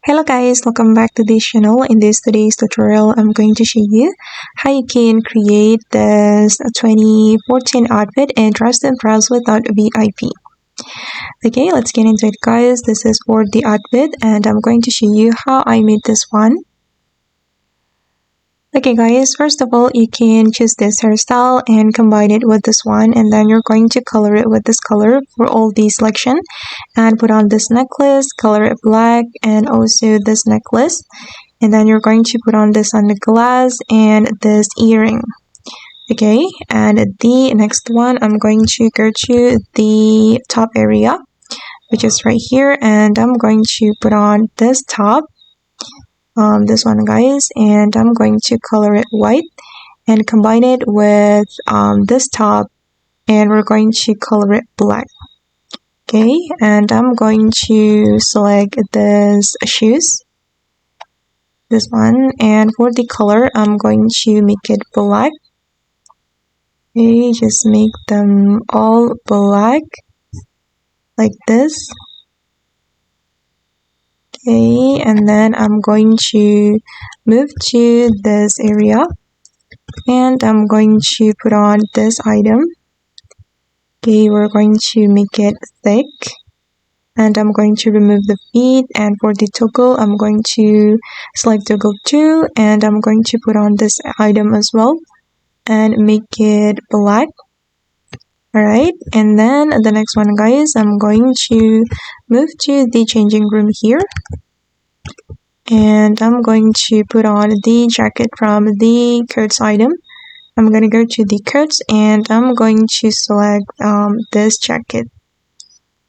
Hello guys, welcome back to this channel. In today's tutorial, I'm going to show you how you can create this 2014 outfit and dress and browse without VIP. Okay, let's get into it guys. This is for the outfit and I'm going to show you how I made this one. Okay guys, first of all, you can choose this hairstyle and combine it with this one, and then you're going to color it with this color for all the selection and put on this necklace, color it black, and also this necklace, and then you're going to put on this on the glass and this earring. Okay, and the next one, I'm going to go to the top area, which is right here, and I'm going to put on this top, this one guys, and I'm going to color it white and combine it with this top, and we're going to color it black. Okay, and I'm going to select this shoes, this one, and for the color I'm going to make it black. Okay, just make them all black like this. Okay, and then I'm going to move to this area and I'm going to put on this item. Okay, we're going to make it thick and I'm going to remove the feet, and for the toggle I'm going to select toggle 2 and I'm going to put on this item as well and make it black. Alright, and then the next one guys, I'm going to move to the changing room here and I'm going to put on the jacket from the coats item. I'm going to go to the coats and I'm going to select this jacket,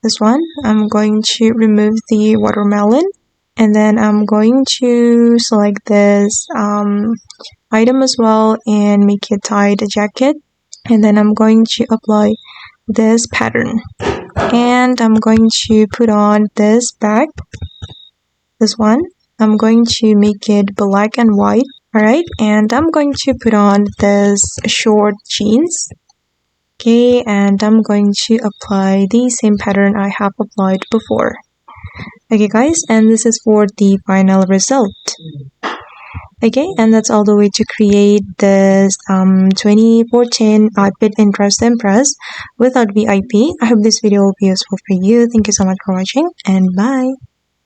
this one. I'm going to remove the watermelon and then I'm going to select this item as well and make it tied jacket, and then I'm going to apply this pattern and I'm going to put on this bag, this one. I'm going to make it black and white. Alright, and I'm going to put on this short jeans. Okay, and I'm going to apply the same pattern I have applied before. Okay guys, and this is for the final result. Okay, and that's all the way to create this 2014 outfit in Dress to Impress without VIP. I hope this video will be useful for you. Thank you so much for watching and bye.